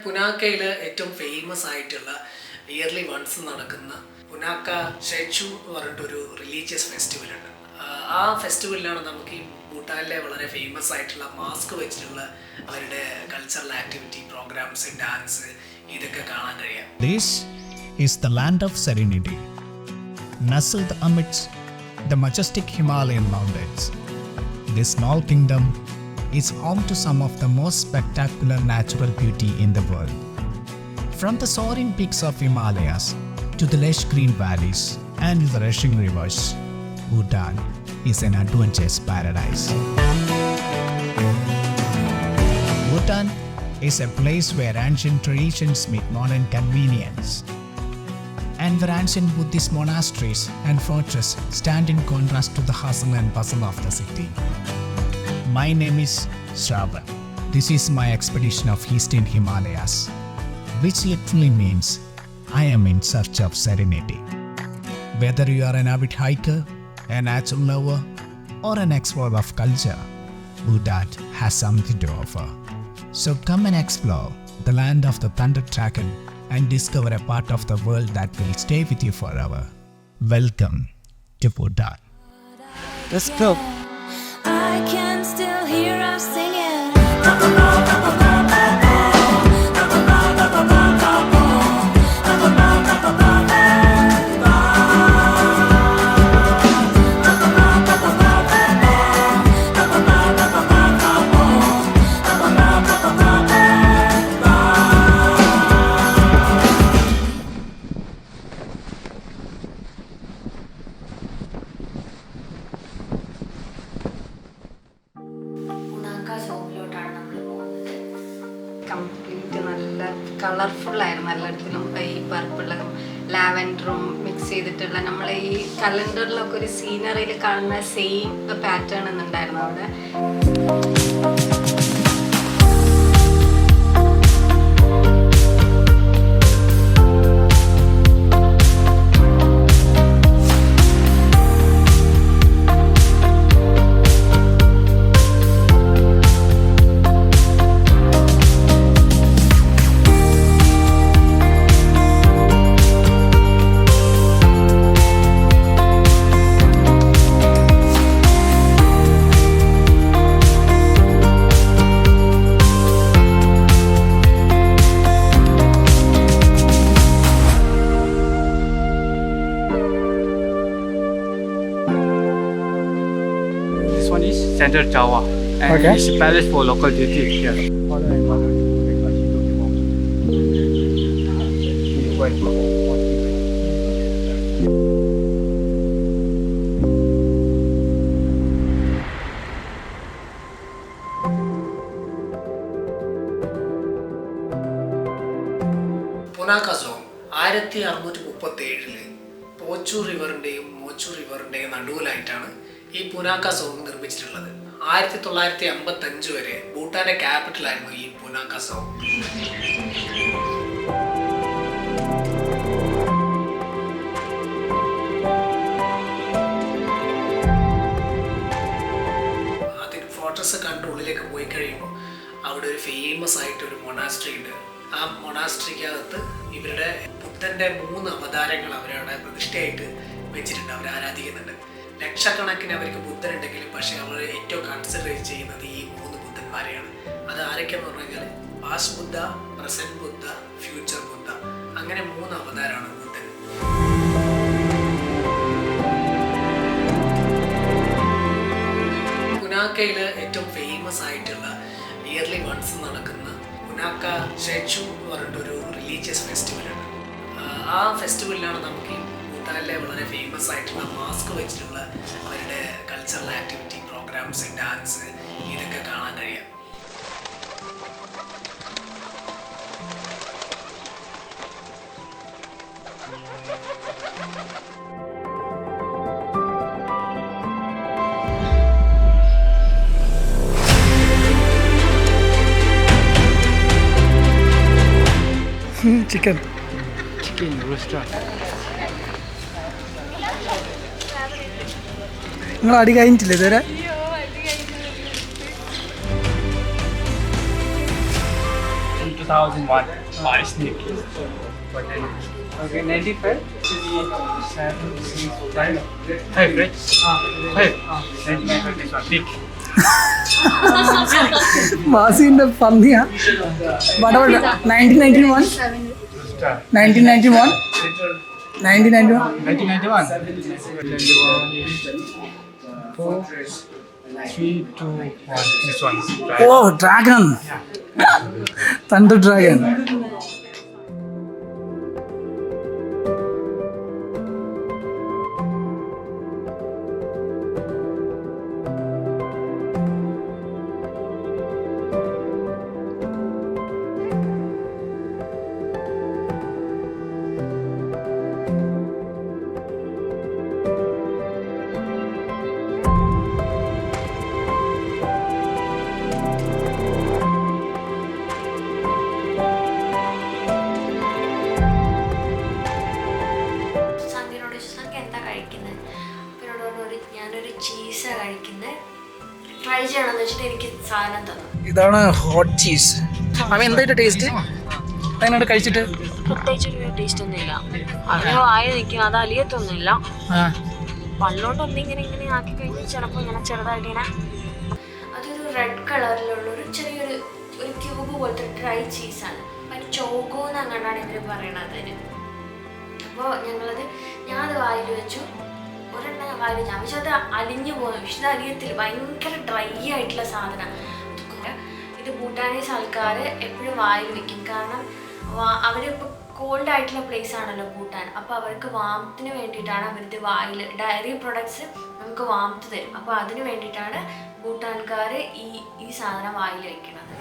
പുനാക്കയിൽ ഏറ്റവും ഫേമസ് ആയിട്ടുള്ള yearly once നടക്കുന്ന പുനാക്ക ഷെച്ചു എന്ന് പറഞ്ഞിട്ടൊരു റിലീജിയസ് ഫെസ്റ്റിവൽ ഉണ്ട്. ആ ഫെസ്റ്റിവലിലാണ് നമുക്ക് ഈ ഭൂട്ടാനിലെ വളരെ ഫേമസ് ആയിട്ടുള്ള മാസ്ക് വെച്ചിട്ടുള്ള അവരുടെ കൾച്ചറൽ ആക്ടിവിറ്റി, പ്രോഗ്രാംസ്, ഡാൻസ് ഇതൊക്കെ കാണാൻ കഴിയാം. This is the land of serenity, nestled amidst the majestic Himalayan mountains. This small kingdom is home to some of the most spectacular natural beauty in the world. From the soaring peaks of Himalayas to the lush green valleys and the rushing rivers, Bhutan is an adventurous paradise. Bhutan is a place where ancient traditions meet modern convenience, and where ancient Buddhist monasteries and fortresses stand in contrast to the hustle and bustle of the city. My name is Shravan. This is my expedition of Eastern Himalayas, which literally means I am in search of serenity. Whether you are an avid hiker, a natural lover, or an explorer of culture, Bhutan has something to offer. So come and explore the land of the Thunder Dragon and discover a part of the world that will stay with you forever. Welcome to Bhutan. Let's go. I can still hear us singing. Complete നല്ല കളർഫുള്ളായിരുന്നു. എല്ലായിടത്തിലും ഈ പർപ്പിളും ലാവൻഡറും mix ചെയ്തിട്ടുള്ള നമ്മളെ ഈ കലണ്ടറിലൊക്കെ ഒരു സീനറിയിൽ കാണുന്ന same pattern എന്നുണ്ടായിരുന്നു അവിടെ. Center Java, and it's a palace for local deities here. Punakha Dzong 1637 Pochu റിവറിൻ്റെയും മോച്ചൂർ റിവറിൻ്റെയും നടുവിലായിട്ടാണ് ഈ പുനാക്ക സോങ് നിർമ്മിച്ചിട്ടുള്ളത്. 1955 വരെ ഭൂട്ടാന്റെ ക്യാപിറ്റലായിരുന്നു ഈ പുനാക്ക സോങ്. അതിന് ഫോട്ടോസ് കണ്ട് ഉള്ളിലേക്ക് പോയി കഴിയുമ്പോൾ അവിടെ ഒരു ഫേമസ് ആയിട്ടൊരു മൊണാസ്ട്രി ഉണ്ട്. ആ മൊണാസ്ട്രിക്കകത്ത് ഇവരുടെ ബുദ്ധന്റെ 3 അവതാരങ്ങൾ അവരവിടെ പ്രതിഷ്ഠയായിട്ട് വെച്ചിട്ടുണ്ട്, അവർ ആരാധിക്കുന്നുണ്ട്. ലക്ഷക്കണക്കിന് അവർക്ക് ബുദ്ധനുണ്ടെങ്കിലും പക്ഷെ അവർ ഏറ്റവും കൺസിഡർ ചെയ്യുന്നത് ഈ 3 ബുദ്ധന്മാരെയാണ്. അത് ആരൊക്കെയെന്ന് പറഞ്ഞു കഴിഞ്ഞാൽ പാസ്റ്റ് ബുദ്ധ, പ്രസന്റ് ബുദ്ധ, ഫ്യൂച്ചർ ബുദ്ധ, അങ്ങനെ 3 അവതാരമാണ് ബുദ്ധൻ. പുനാക്കയിൽ ഏറ്റവും ഫേമസ് ആയിട്ടുള്ള ഇയർലി വൺസ് നടക്കുന്ന പുനാക്ക ഷെച്ചു എന്ന് പറഞ്ഞിട്ടൊരു റിലീജിയസ് ഫെസ്റ്റിവൽ ഉണ്ട്. ആ ഫെസ്റ്റിവലിലാണ് നമുക്ക് ഈ ഭൂട്ടാനിലെ വളരെ ഫേമസ് ആയിട്ടുള്ള മാസ്ക് വെച്ചിട്ടുള്ള അവരുടെ കൾച്ചറൽ ആക്ടിവിറ്റി, പ്രോഗ്രാംസ്, ഡാൻസ് ഇതൊക്കെ കാണാൻ കഴിയാം. Chicken restaurant. നിങ്ങൾ അടി കഴിഞ്ഞിട്ടില്ല ഇതുവരെ? 2001. By snake. Okay, 95. 7, 6, 5. Hey, Fred. Hey. 1991. Big. വാസിന്റെ പന്നിയാ. What about 1991? 1991? 1991? 1991. 4, 3, 2, 1. This one. Right. Oh, dragon. Thunder dragon. ഞാനൊരു ചീസാണ് കഴിക്കുന്നത്, ട്രൈ ചെയ്യണമെന്ന് വെച്ചിട്ട് എനിക്ക് സാധനം തന്നു. ഇതാണ് ഹോട്ട് ചീസ്. അവൻ എന്തായിട്ട് ടേസ്റ്റ് അതിനോട് കഴിച്ചിട്ട്? പ്രത്യേകിച്ചൊരു ടേസ്റ്റ് ഒന്നുമില്ല, അതിന് വായ നിൽക്കും, അത് അലിയത്തൊന്നുമില്ല. പള്ളോണ്ട് ഒന്നിങ്ങനെ ഇങ്ങനെ ആക്കി കഴിഞ്ഞാൽ ചിലപ്പോൾ ഇങ്ങനെ ചെറുതായിട്ട് ഇങ്ങനെ. അതൊരു റെഡ് കളറിലുള്ള ഒരു ചെറിയൊരു ക്യൂബ് പോലത്തെ ഡ്രൈ ചീസാണ്. അതിന് ചോക്കോ എന്ന് അങ്ങോട്ടാണ് ഇവർ പറയണത് അതിന്. അപ്പോൾ ഞാനത് വായിൽ വെച്ചു, ഒരെണ്ണം വായിൽ വെച്ചു. പക്ഷെ അത് അലിഞ്ഞു പോകുന്നു, പക്ഷെ ഇത് അലിയത്തില്ല, ഭയങ്കര ഡ്രൈ ആയിട്ടുള്ള സാധനം. ഇത് ഭൂട്ടാനീസ് ആൾക്കാർ എപ്പോഴും വായിൽ വെക്കും, കാരണം അവരിപ്പോൾ കോൾഡ് ആയിട്ടുള്ള പ്ലേസ് ആണല്ലോ ഭൂട്ടാൻ. അപ്പോൾ അവർക്ക് വാമത്തിന് വേണ്ടിയിട്ടാണ് അവരിത് വായിൽ, ഡയറി പ്രൊഡക്ട്സ് നമുക്ക് വാമത്ത് തരും. അപ്പോൾ അതിന് വേണ്ടിയിട്ടാണ് ഭൂട്ടാൻകാർ ഈ സാധനം വായിൽ വെക്കുന്നത്.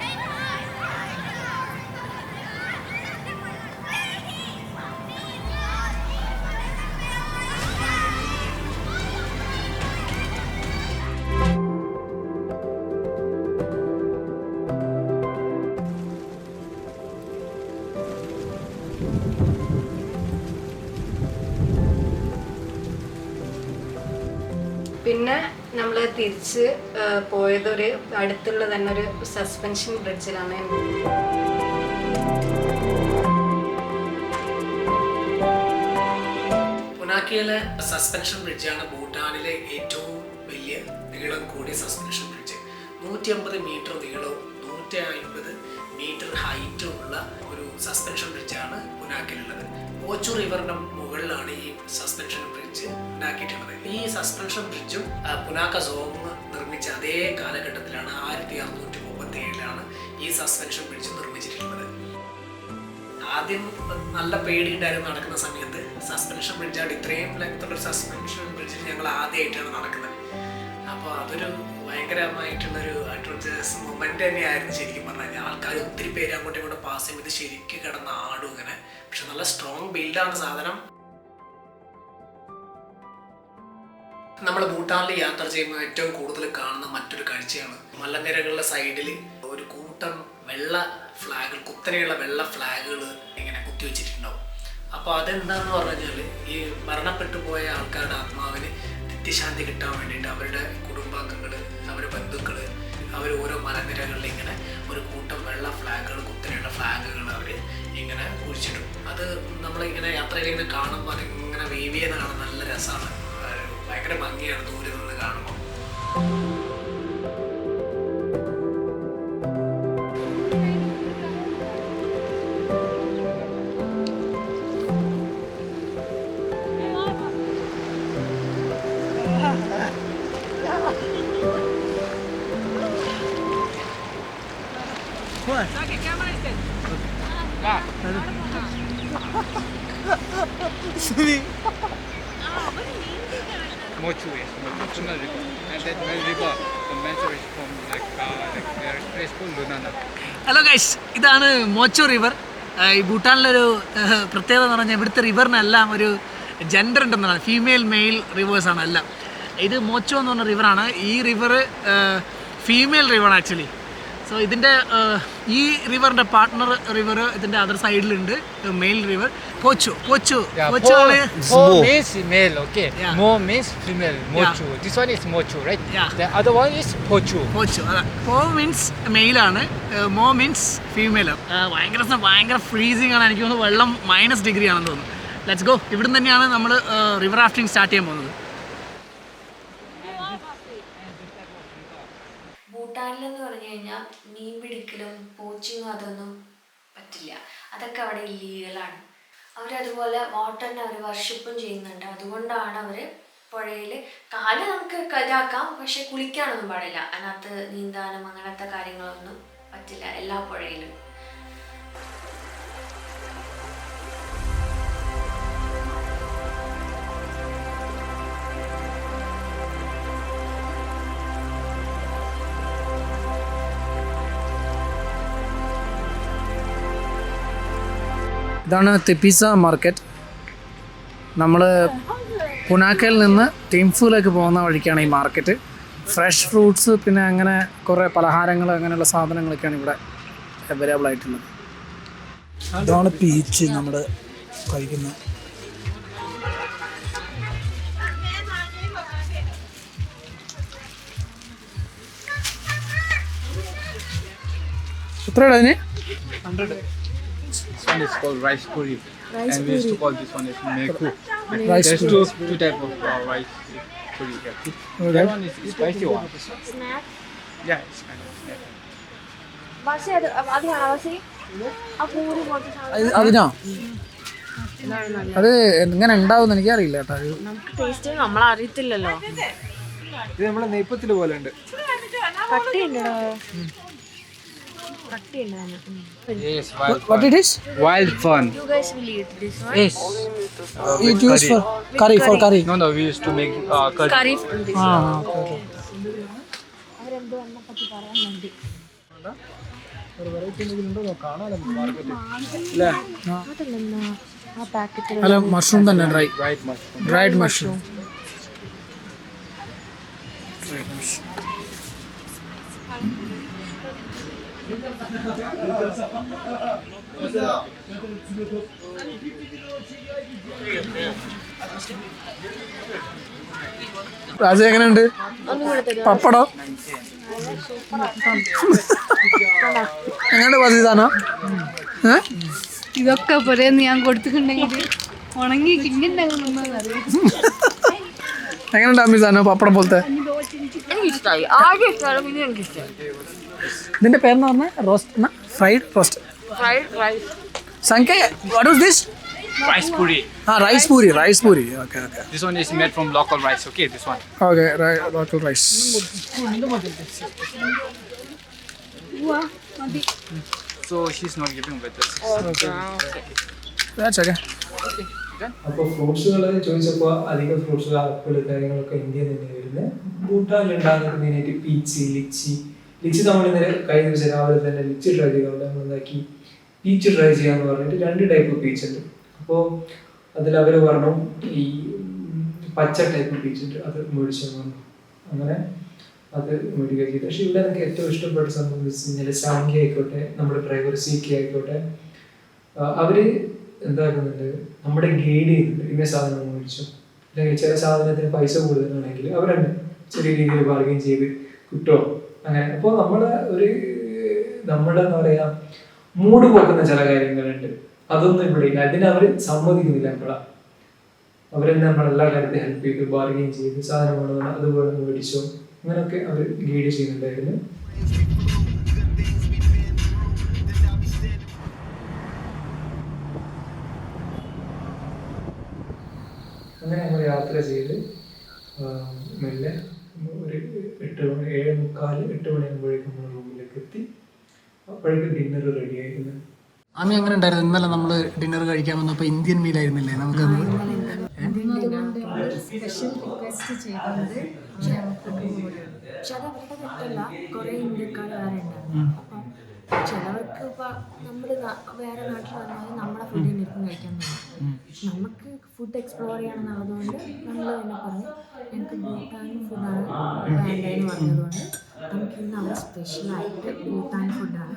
പിന്നെ നമ്മൾ തിരിച്ച് പോയതൊരു അടുത്തുള്ള തന്നെ ഒരു സസ്പെൻഷൻ ബ്രിഡ്ജിലാണ്. പുനാക്കിയിലെ സസ്പെൻഷൻ ബ്രിഡ്ജാണ് ഭൂട്ടാനിലെ ഏറ്റവും വലിയ നീളം കൂടിയ സസ്പെൻഷൻ ബ്രിഡ്ജ്. 150 മീറ്റർ നീളവും 150 മീറ്റർ ഹൈറ്റും ഉള്ള ഒരു സസ്പെൻഷൻ ബ്രിഡ്ജാണ് പുനാക്കിലുള്ളത്. ഓച്ചു റിവറിന് മുകളിലാണ് ഈ സസ്പെൻഷൻ ബ്രിഡ്ജ് ഉണ്ടാക്കിയിട്ടുള്ളത്. ഈ സസ്പെൻഷൻ ബ്രിഡ്ജും പുനാക്ക സോങ് നിർമ്മിച്ച അതേ കാലഘട്ടത്തിലാണ് 1637 ഈ സസ്പെൻഷൻ ബ്രിഡ്ജ് നിർമ്മിച്ചിട്ടുള്ളത്. ആദ്യം നല്ല പേടിയുണ്ടായിരുന്നു നടക്കുന്ന സമയത്ത്. സസ്പെൻഷൻ ബ്രിഡ്ജാണ്, ഇത്രയും ലെങ്ത്തുള്ള സസ്പെൻഷൻ ബ്രിഡ്ജിൽ ഞങ്ങൾ ആദ്യമായിട്ടാണ് നടക്കുന്നത്. അപ്പോൾ അതൊരു ഭയങ്കരമായിട്ടുള്ളൊരു അഡ്വഞ്ചറസ് മൊമെൻ്റ് തന്നെയായിരുന്നു ശരിക്കും പറഞ്ഞു കഴിഞ്ഞാൽ. ആൾക്കാർ ഒത്തിരി പേര് അങ്ങോട്ടും ഇങ്ങോട്ടും പാസ് ചെയ്യും, ഇത് ശരിക്കും കിടന്ന ആടും ഇങ്ങനെ. പക്ഷെ നല്ല സ്ട്രോങ് ബിൽഡാണ് സാധനം. നമ്മൾ ഭൂട്ടാനിൽ യാത്ര ചെയ്യുമ്പോൾ ഏറ്റവും കൂടുതൽ കാണുന്ന മറ്റൊരു കാഴ്ചയാണ് മലനിരകളുടെ സൈഡിൽ ഒരു കൂട്ടം വെള്ള ഫ്ലാഗുകൾ, കുത്തനെയുള്ള വെള്ള ഫ്ലാഗുകൾ ഇങ്ങനെ കുത്തിവെച്ചിട്ടുണ്ടാവും. അപ്പോൾ അതെന്താണെന്ന് പറഞ്ഞു കഴിഞ്ഞാൽ ഈ മരണപ്പെട്ടു പോയ ആൾക്കാരുടെ ആത്മാവിന് നിത്യശാന്തി കിട്ടാൻ വേണ്ടിയിട്ട് അവരുടെ കുടുംബാംഗങ്ങൾ, അവരുടെ ബന്ധുക്കൾ, അവർ ഓരോ മലനിരകളിൽ ഇങ്ങനെ ഒരു കൂട്ടം വെള്ള ഫ്ലാഗുകൾ, കുത്തനെയുള്ള ഫ്ലാഗുകൾ അവർ ഇങ്ങനെ കുഴിച്ചിടും. അത് നമ്മളിങ്ങനെ യാത്രയിൽ ഇങ്ങനെ കാണുമ്പോൾ അതിങ്ങനെ വേവ് ചെയ്യുന്ന കാണാൻ നല്ല രസമാണ്, ഭയങ്കര ഭംഗിയാണ് ദൂരെ നിന്ന് കാണുമ്പോൾ. Mochu is Mochu river, and that river, the measure is from there is place called Lunana. Hello guys, ഇതാണ് മോച്ചോ റിവർ. ഈ ഭൂട്ടാനിലൊരു പ്രത്യേകത എന്ന് പറഞ്ഞാൽ ഇവിടുത്തെ റിവറിനെല്ലാം ഒരു ജെൻഡർ ഉണ്ടെന്നാണ്, ഫീമെയിൽ മെയിൽ റിവേഴ്സാണ് എല്ലാം. ഇത് മോച്ചോ എന്ന് പറഞ്ഞ റിവറാണ്. ഈ റിവർ ഫീമെയിൽ റിവറാണ് ആക്ച്വലി. സോ ഇതിൻ്റെ ഈ റിവറിൻ്റെ പാർട്ട്ണർ റിവർ ഇതിൻ്റെ അതർ സൈഡിലുണ്ട്, മെയിൽ റിവർ പോച്ചു. Yeah, പോച്ചു ആണ് po means male, okay. Yeah. Mo means female. Mochu. This one is mochu, right? Yeah. The other one is pochu. പോച്ചു. അതാ പോ മീൻസ് മെയിലാണ്, മോ means female. ഭയങ്കര freezing ആണ്. എനിക്ക് തോന്നുന്നു വെള്ളം -डिग्री ആണെന്ന് തോന്നുന്നു. Let's go. ഇവിടുന്ന് തന്നെയാണ് നമ്മൾ റിവർ റാഫ്റ്റിംഗ് സ്റ്റാർട്ട് ചെയ്യാൻ പോകുന്നത്. ഭൂട്ടാനിലെന്ന് പറഞ്ഞു കഴിഞ്ഞാൽ മീൻ പിടിക്കലും പോച്ചിങ്ങും അതൊന്നും പറ്റില്ല. അതൊക്കെ അവിടെ ഇല്ലീഗലാണ്. അവരതുപോലെ വാട്ടറിനെ അവർ വർഷിപ്പും ചെയ്യുന്നുണ്ട്. അതുകൊണ്ടാണ് അവർ പുഴയിൽ കാല് നമുക്ക് ഇതാക്കാം, പക്ഷെ കുളിക്കാനൊന്നും പാടില്ല. അതിനകത്ത് നീന്താനും അങ്ങനത്തെ കാര്യങ്ങളൊന്നും പറ്റില്ല എല്ലാ പുഴയിലും. ഇതാണ് തെപ്പീസ മാർക്കറ്റ്. നമ്മൾ പുനാക്കയിൽ നിന്ന് ടീംഫുലേക്ക് പോകുന്ന വഴിക്കാണ് ഈ മാർക്കറ്റ്. ഫ്രഷ് ഫ്രൂട്ട്സ് പിന്നെ അങ്ങനെ കുറേ പലഹാരങ്ങൾ അങ്ങനെയുള്ള സാധനങ്ങളൊക്കെയാണ് ഇവിടെ അവൈലബിൾ ആയിട്ടുള്ളത്. ഇതാണ് പീച്ച് നമ്മൾ കഴിക്കുന്നത്. എത്രയാണ് അതിന്? 100. This one is called rice puri. And we used to call this one as meku. Rice There's puri. two type of rice puri. Yeah. That one is spicy one. Yeah, it's kind of snack. അതിനോ? അത് എങ്ങനെ ഉണ്ടാവും എനിക്കറിയില്ല കേട്ടോ. നമുക്ക് taste നമ്മളറിയത്തില്ലല്ലോ. ഇത് നമ്മളെ നെയ്പ്പത്തിൽ പോലെ ഉണ്ട്. Yes, What it is? wild fun. You guys will eat this one? Yes. It used for curry. No, we used to make curry. Curry from this. Okay. അല്ല മഷ്റൂം തന്നെ Right mushroom. Dried mushroom. Raja എങ്ങനെയുണ്ട്? പപ്പടം എങ്ങനെയുണ്ട്? പതിതാണോ? ഇതൊക്കെ പോരെന്ന് ഞാൻ കൊടുത്തിട്ടുണ്ടെങ്കിൽ ഉണങ്ങി കിഞ്ഞിട്ടുണ്ടാകും. എങ്ങനെയുണ്ട് അമ്മീസാനോ പപ്പടം പോലത്തെ? എനിക്കിഷ്ടമായി. ആദ്യം ഇഷ്ടമാണ്, പിന്നെ എനിക്കിഷ്ടമായി. ഇതിന്റെ പേരെന്ന് പറഞ്ഞാൽ roast, fried roast. Fried rice. Sankhya, what was this? Rice puri. Rice puri. Okay. This one is made from local rice. Okay, this one. Okay, local rice. So she's not giving with us. That's okay. അപ്പോൾ ഫ്രൂട്ട്സുകൾ ചോദിച്ചപ്പോൾ അധികം ഫ്രൂട്ട്സുകൾ apple കാര്യങ്ങളൊക്കെ ഇന്ത്യയിൽ തന്നെ വരുന്നത്. ഭൂട്ടാനിൽ ഉണ്ടാകുന്നത് മെയിനായിട്ട് peach, lychee നമ്മൾ ഇന്നലെ കഴിഞ്ഞ ദിവസം രാവിലെ തന്നെ ലിച്ചി ട്രൈ ചെയ്യാറുണ്ട്. നമ്മൾ എന്താക്കി പീച്ച് ട്രൈ ചെയ്യാന്ന് പറഞ്ഞിട്ട് 2 ടൈപ്പ് പീച്ച് ഉണ്ട്. അപ്പോൾ അതിൽ അവർ പറഞ്ഞു ഈ പച്ച ടൈപ്പ് പീച്ച് ഉണ്ട്, അത് മേടിച്ചു പറഞ്ഞു. അങ്ങനെ അത് മേടിക്കുക ചെയ്തു. പക്ഷെ ഇവിടെ എനിക്ക് ഏറ്റവും ഇഷ്ടപ്പെട്ട സംഭവം എന്ന് വെച്ച് കഴിഞ്ഞാൽ സാങ്കി ആയിക്കോട്ടെ, നമ്മുടെ ഡ്രൈവർ സീക്കി ആയിക്കോട്ടെ, അവർ എന്താക്കുന്നുണ്ട്, നമ്മുടെ ഗൈഡ് ചെയ്യുന്നുണ്ട്. ഇന്ന സാധനം മേടിച്ചു, അല്ലെങ്കിൽ ചില സാധനത്തിന് പൈസ കൂടുതലാണെങ്കിൽ അവരുണ്ട് ചെറിയ രീതിയിൽ ബാർഗെയിൻ ചെയ്ത് കിട്ടുമോ അങ്ങനെ. അപ്പോൾ നമ്മുടെ എന്താ പറയുക മൂഡ് പോക്കുന്ന ചില കാര്യങ്ങളുണ്ട്, അതൊന്നും ഇവിടെ ഇല്ല. അതിന് അവർ സമ്മതിക്കുന്നില്ല. അവരെന്നെ നമ്മളെല്ലാ കാര്യത്തിലും ഹെൽപ്പ് ചെയ്ത് ബാർഗെയിൻ ചെയ്ത് സാധനം വേണമെന്ന് അതുപോലെ മേടിച്ചോ അങ്ങനെയൊക്കെ അവർ ഗൈഡ് ചെയ്യുന്നുണ്ടായിരുന്നു. അങ്ങനെ ഞങ്ങൾ യാത്ര ചെയ്ത് മെല്ലെ ഒരു 7:45-8 മണിയാകുമ്പോഴേക്കും നമ്മൾ റൂമിലേക്ക് എത്തി. അപ്പോഴേക്കും ഡിന്നർ റെഡി ആയിരുന്നു. ആമി എങ്ങനെ ഉണ്ടായിരുന്നു? ഇന്നലെ നമ്മൾ ഡിന്നർ കഴിക്കാൻ വന്നപ്പോൾ ഇന്ത്യൻ മീൽ ആയിരുന്നില്ലേ നമുക്ക്? സ്പെഷ്യൽ റിക്വസ്റ്റ് ചെയ്തത് പക്ഷെ അത് അവരുടെ തെറ്റല്ല. കുറേ ഇന്ത്യക്കാർ വേറെ ഉണ്ടായിരുന്നു. അപ്പം ചിലവർക്ക് ഇപ്പം നമ്മൾ വേറെ നാട്ടിൽ വന്നാൽ നമ്മുടെ ഫുഡ് ഇരുന്ന് കഴിക്കാൻ തോന്നും. നമുക്ക് ഫുഡ് എക്സ്പ്ലോർ ചെയ്യണമെന്നുള്ളതുകൊണ്ട് നമ്മൾ തന്നെ പറഞ്ഞു ഞങ്ങൾക്ക് ഭൂട്ടാൻ ഫുഡാണ് വേണ്ടതെന്ന് പറഞ്ഞതുകൊണ്ട് നമുക്ക് ഇന്ന് അവർ സ്പെഷ്യലായിട്ട് ഭൂട്ടാൻ ഫുഡാണ്.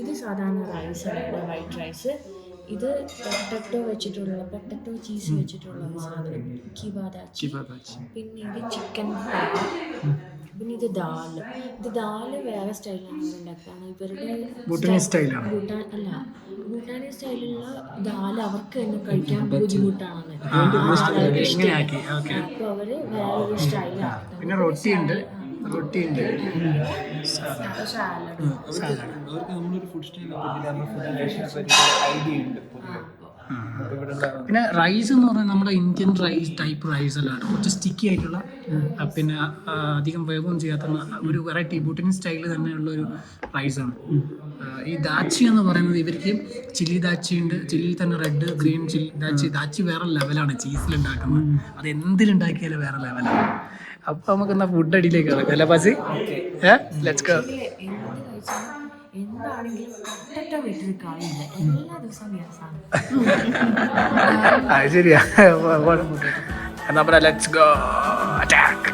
ഇത് സാധാരണ റൈസാണ്, വൈറ്റ് റൈസ്. ഇത് പൊട്ടറ്റോ ചീസ് വെച്ചിട്ടുള്ള ഒരു സാധനം, കിബാദാച്ചി. പിന്നെ ഇത് ചിക്കൻ ഫ്രൈ. പിന്നെ ഇത് ദാല് വേറെ സ്റ്റൈലാണ് അവർ ഉണ്ടാക്കുകയാണ്. ഇവരുടെ ഭൂട്ടാനീസ് സ്റ്റൈലുള്ള ദാല് അവർക്ക് തന്നെ കഴിക്കാൻ ബുദ്ധിമുട്ടാണ്. അപ്പോൾ അവർ വേറൊരു സ്റ്റൈലാണ്. പിന്നെ റൊട്ടിയുണ്ട് പിന്നെ റൈസ് എന്ന് പറഞ്ഞാൽ നമ്മുടെ ഇന്ത്യൻ റൈസ് ടൈപ്പ് റൈസ് അല്ലാണ്ട് കുറച്ച് സ്റ്റിക്കി ആയിട്ടുള്ള പിന്നെ അധികം വേവൊന്നും ചെയ്യാത്ത ഒരു വെറൈറ്റി ഭൂട്ടാനീസ് സ്റ്റൈലിൽ തന്നെയുള്ള ഒരു റൈസാണ്. ഈ ദാച്ചി എന്ന് പറയുന്നത് ഇവർക്ക് ചില്ലി ദാച്ചി ഉണ്ട്, ചില്ലിയിൽ തന്നെ റെഡ് ഗ്രീൻ ചില്ലി ദാച്ചി വേറെ ലെവലാണ് ചീസിലുണ്ടാക്കുന്നത്. അത് എന്തിലുണ്ടാക്കിയാലും വേറെ ലെവലാണ്. അപ്പോൾ നമുക്ക് എന്നാ ഫുഡ് അടിയിലേക്ക് കിടക്കാം അല്ലേ പാസി? Let's go. എന്താണെങ്കിലും പൊട്ടറ്റോ വീട്ടിൽ കളിയില്ല, എല്ലാ ദിവസവും ഗ്യാസാണ്. അത് ശരിയാ. എന്നാ ലെറ്റ്സ് ഗോ അറ്റാക്ക്.